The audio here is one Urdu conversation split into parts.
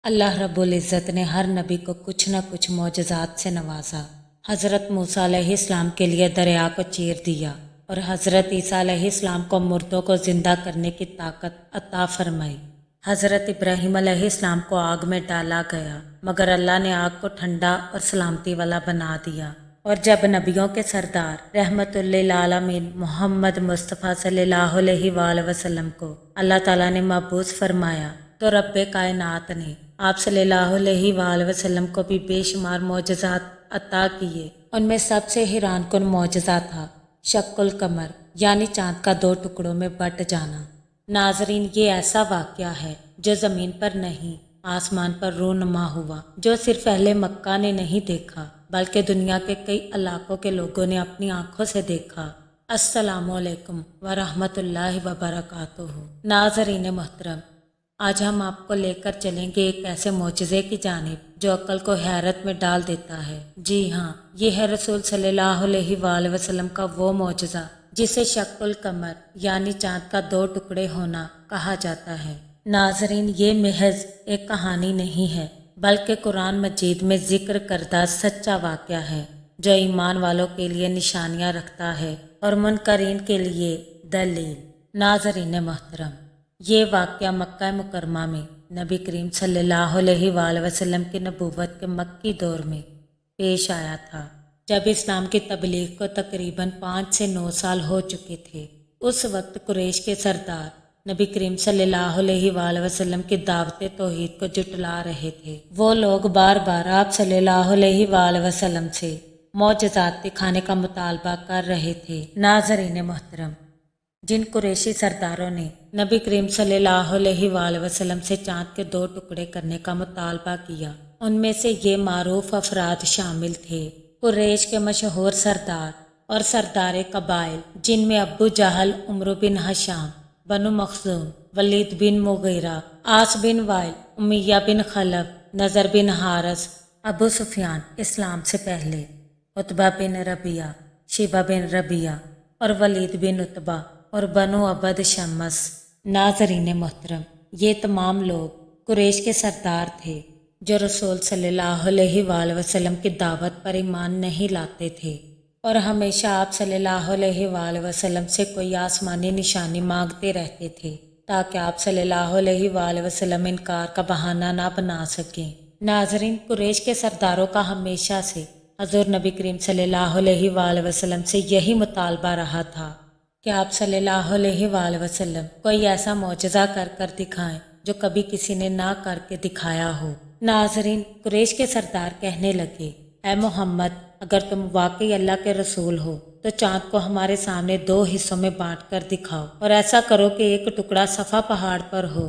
اللہ رب العزت نے ہر نبی کو کچھ نہ کچھ معجزات سے نوازا۔ حضرت موسیٰ علیہ السلام کے لیے دریا کو چیر دیا اور حضرت عیسیٰ علیہ السلام کو مردوں کو زندہ کرنے کی طاقت عطا فرمائی۔ حضرت ابراہیم علیہ السلام کو آگ میں ڈالا گیا مگر اللہ نے آگ کو ٹھنڈا اور سلامتی والا بنا دیا۔ اور جب نبیوں کے سردار رحمت للعالمین محمد مصطفیٰ صلی اللہ علیہ وآلہ وسلم کو اللہ تعالیٰ نے مبعوث فرمایا تو رب کائنات نے آپ صلی اللہ علیہ وآلہ وسلم کو بھی بے شمار معجزات عطا کیے۔ ان میں سب سے حیران کن معجزہ تھا شق القمر یعنی چاند کا دو ٹکڑوں میں بٹ جانا۔ ناظرین، یہ ایسا واقعہ ہے جو زمین پر نہیں آسمان پر رونما ہوا، جو صرف اہل مکہ نے نہیں دیکھا بلکہ دنیا کے کئی علاقوں کے لوگوں نے اپنی آنکھوں سے دیکھا۔ السلام علیکم ورحمۃ اللہ وبرکاتہ۔ ناظرین محترم، آج ہم آپ کو لے کر چلیں گے ایک ایسے معجزے کی جانب جو عقل کو حیرت میں ڈال دیتا ہے۔ جی ہاں، یہ ہے رسول صلی اللہ علیہ وآلہ وسلم کا وہ معجزہ جسے شق القمر یعنی چاند کا دو ٹکڑے ہونا کہا جاتا ہے۔ ناظرین، یہ محض ایک کہانی نہیں ہے بلکہ قرآن مجید میں ذکر کردہ سچا واقعہ ہے جو ایمان والوں کے لیے نشانیاں رکھتا ہے اور منکرین کے لیے دلیل۔ ناظرین محترم، یہ واقعہ مکہ مکرمہ میں نبی کریم صلی اللہ علیہ وآلہ وسلم کی نبوت کے مکی دور میں پیش آیا تھا، جب اسلام کی تبلیغ کو تقریباً 5 سے 9 سال ہو چکے تھے۔ اس وقت قریش کے سردار نبی کریم صلی اللہ علیہ وآلہ وسلم کی دعوت توحید کو جٹلا رہے تھے۔ وہ لوگ بار بار آپ صلی اللہ علیہ وآلہ وسلم سے معجزات دکھانے کا مطالبہ کر رہے تھے۔ ناظرین محترم، جن قریشی سرداروں نے نبی کریم صلی اللہ علیہ وآلہ وسلم سے چاند کے 2 ٹکڑے کرنے کا مطالبہ کیا، ان میں سے یہ معروف افراد شامل تھے: قریش کے مشہور سردار اور سردار قبائل جن میں ابو جہل، عمرو بن ہشام، بنو مخزوم، ولید بن مغیرہ، عاص بن وائل، امیہ بن خلف، نضر بن حارث، ابو سفیان اسلام سے پہلے، عتبہ بن ربیعہ، شیبہ بن ربیعہ اور ولید بن عتبہ اور بنو عبد شمس۔ ناظرین محترم، یہ تمام لوگ قریش کے سردار تھے جو رسول صلی اللہ علیہ وآلہ وسلم کی دعوت پر ایمان نہیں لاتے تھے اور ہمیشہ آپ صلی اللہ علیہ وآلہ وسلم سے کوئی آسمانی نشانی مانگتے رہتے تھے تاکہ آپ صلی اللہ علیہ وآلہ وسلم انکار کا بہانہ نہ بنا سکیں۔ ناظرین، قریش کے سرداروں کا ہمیشہ سے حضور نبی کریم صلی اللہ علیہ وآلہ وسلم سے یہی مطالبہ رہا تھا کہ آپ صلی اللہ علیہ وآلہ وسلم کوئی ایسا معجزہ کر کر دکھائیں جو کبھی کسی نے نہ کر کے دکھایا ہو۔ ناظرین، قریش کے سردار کہنے لگے: اے محمد، اگر تم واقعی اللہ کے رسول ہو تو چاند کو ہمارے سامنے 2 حصوں میں بانٹ کر دکھاؤ، اور ایسا کرو کہ ایک ٹکڑا صفا پہاڑ پر ہو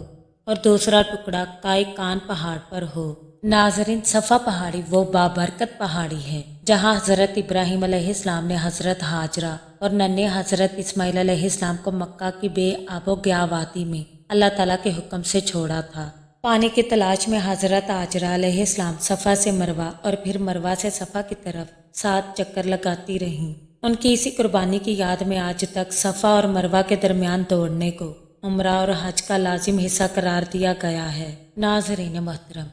اور دوسرا ٹکڑا کائی کان پہاڑ پر ہو۔ ناظرین، صفا پہاڑی وہ بابرکت پہاڑی ہے جہاں حضرت ابراہیم علیہ السلام نے حضرت ہاجرہ اور ننھے حضرت اسماعیل علیہ السلام کو مکہ کی بے آب و گیا وادی میں اللہ تعالیٰ کے حکم سے چھوڑا تھا۔ پانی کی تلاش میں حضرت ہاجرہ علیہ السلام صفا سے مروہ اور پھر مروہ سے صفا کی طرف 7 چکر لگاتی رہیں۔ ان کی اسی قربانی کی یاد میں آج تک صفا اور مروہ کے درمیان دوڑنے کو عمرہ اور حج کا لازم حصہ قرار دیا گیا ہے۔ ناظرین محترم،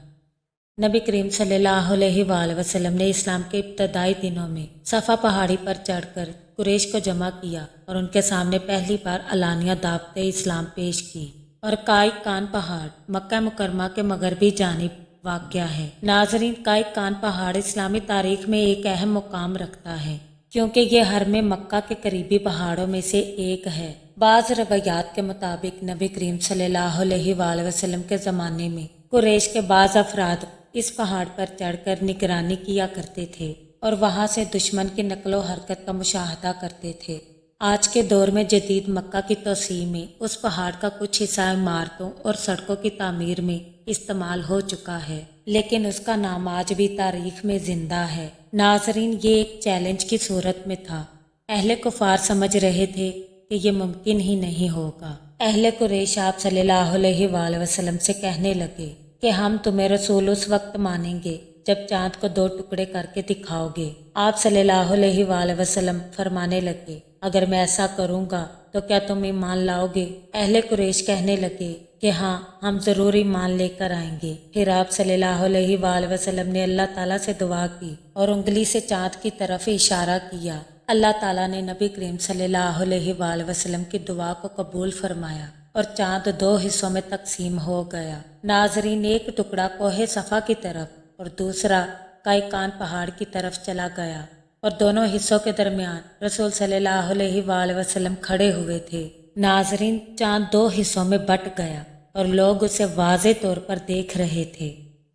نبی کریم صلی اللہ علیہ وآلہ وسلم نے اسلام کے ابتدائی دنوں میں صفا پہاڑی پر چڑھ کر قریش کو جمع کیا اور ان کے سامنے پہلی بار علانیہ دعوت اسلام پیش کی، اور کائی کان پہاڑ مکہ مکرمہ کے مغربی جانب واقع ہے۔ ناظرین، کائی کان پہاڑ اسلامی تاریخ میں ایک اہم مقام رکھتا ہے کیونکہ یہ حرم مکہ کے قریبی پہاڑوں میں سے ایک ہے۔ بعض روایات کے مطابق نبی کریم صلی اللہ علیہ وآلہ وسلم کے زمانے میں قریش کے بعض افراد اس پہاڑ پر چڑھ کر نگرانی کیا کرتے تھے اور وہاں سے دشمن کی نقل و حرکت کا مشاہدہ کرتے تھے۔ آج کے دور میں جدید مکہ کی توسیع میں اس پہاڑ کا کچھ حصہ عمارتوں اور سڑکوں کی تعمیر میں استعمال ہو چکا ہے، لیکن اس کا نام آج بھی تاریخ میں زندہ ہے۔ ناظرین، یہ ایک چیلنج کی صورت میں تھا۔ اہل کفار سمجھ رہے تھے کہ یہ ممکن ہی نہیں ہوگا۔ اہل قریش آپ صلی اللہ علیہ وآلہ وسلم سے کہنے لگے کہ ہم تمہیں رسول اس وقت مانیں گے جب چاند کو 2 ٹکڑے کر کے دکھاؤ گے۔ آپ صلی اللہ علیہ وآلہ وسلم فرمانے لگے: اگر میں ایسا کروں گا تو کیا تم ایمان لاؤ گے؟ اہل قریش کہنے لگے کہ ہاں، ہم ضرور ایمان لے کر آئیں گے۔ پھر آپ صلی اللہ علیہ وآلہ وسلم نے اللہ تعالیٰ سے دعا کی اور انگلی سے چاند کی طرف اشارہ کیا۔ اللہ تعالیٰ نے نبی کریم صلی اللہ علیہ وآلہ وسلم کی دعا کو قبول فرمایا اور چاند 2 حصوں میں تقسیم ہو گیا۔ ناظرین، ایک ٹکڑا کوہ صفا کی طرف اور دوسرا کائکان پہاڑ کی طرف چلا گیا اور دونوں حصوں کے درمیان رسول صلی اللہ علیہ وآلہ وسلم کھڑے ہوئے تھے۔ ناظرین، چاند 2 حصوں میں بٹ گیا اور لوگ اسے واضح طور پر دیکھ رہے تھے۔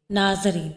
ناظرین،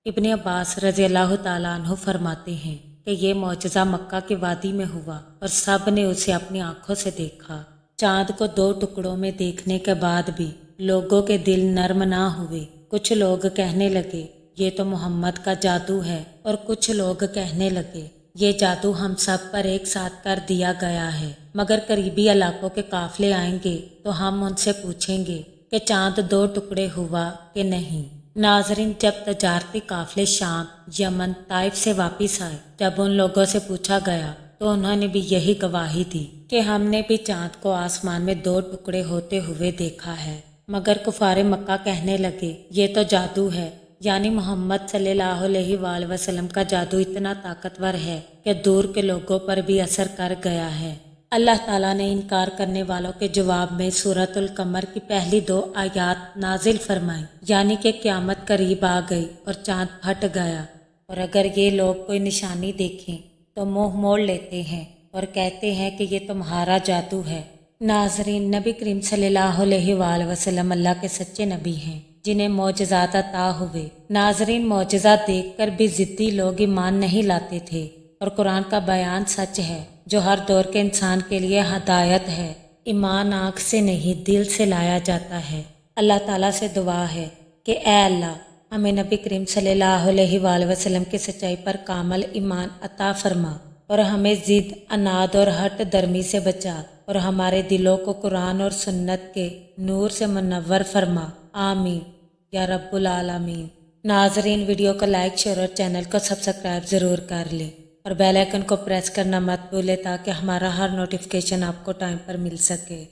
ابن عباس رضی اللہ تعالیٰ عنہ فرماتے ہیں کہ یہ معجزہ مکہ کی وادی میں ہوا اور سب نے اسے اپنی آنکھوں سے دیکھا۔ چاند کو 2 ٹکڑوں میں دیکھنے کے بعد بھی لوگوں کے دل نرم نہ ہوئے۔ کچھ لوگ کہنے لگے یہ تو محمد کا جادو ہے، اور کچھ لوگ کہنے لگے یہ جادو ہم سب پر ایک ساتھ کر دیا گیا ہے، مگر قریبی علاقوں کے قافلے آئیں گے تو ہم ان سے پوچھیں گے کہ چاند 2 ٹکڑے ہوا کہ نہیں۔ ناظرین، جب تجارتی قافلے شام، یمن، طائف سے واپس آئے، جب ان لوگوں سے پوچھا گیا تو انہوں نے بھی یہی گواہی دی کہ ہم نے بھی چاند کو آسمان میں 2 ٹکڑے ہوتے ہوئے دیکھا ہے۔ مگر کفار مکہ کہنے لگے یہ تو جادو ہے، یعنی محمد صلی اللہ علیہ وآلہ وسلم کا جادو اتنا طاقتور ہے کہ دور کے لوگوں پر بھی اثر کر گیا ہے۔ اللہ تعالیٰ نے انکار کرنے والوں کے جواب میں سورۃ القمر کی پہلی 2 آیات نازل فرمائیں، یعنی کہ قیامت قریب آ گئی اور چاند پھٹ گیا، اور اگر یہ لوگ کوئی نشانی دیکھیں تو منہ موڑ لیتے ہیں اور کہتے ہیں کہ یہ تمہارا جادو ہے۔ ناظرین، نبی کریم صلی اللہ علیہ وآلہ وسلم اللہ کے سچے نبی ہیں جنہیں معجزات عطا ہوئے۔ ناظرین، معجزات دیکھ کر بھی ضدی لوگ ایمان نہیں لاتے تھے، اور قرآن کا بیان سچ ہے جو ہر دور کے انسان کے لیے ہدایت ہے۔ ایمان آنکھ سے نہیں دل سے لایا جاتا ہے۔ اللہ تعالیٰ سے دعا ہے کہ اے اللہ، ہمیں نبی کریم صلی اللہ علیہ وآلہ وسلم کی سچائی پر کامل ایمان عطا فرما، اور ہمیں ضد، عناد اور ہٹ درمی سے بچا، اور ہمارے دلوں کو قرآن اور سنت کے نور سے منور فرما، آمین یا رب العالمین۔ ناظرین، ویڈیو کو لائک، شیئر اور چینل کو سبسکرائب ضرور کر لیں، اور بیل آئیکن کو پریس کرنا مت بھولیں تاکہ ہمارا ہر نوٹیفیکیشن آپ کو ٹائم پر مل سکے۔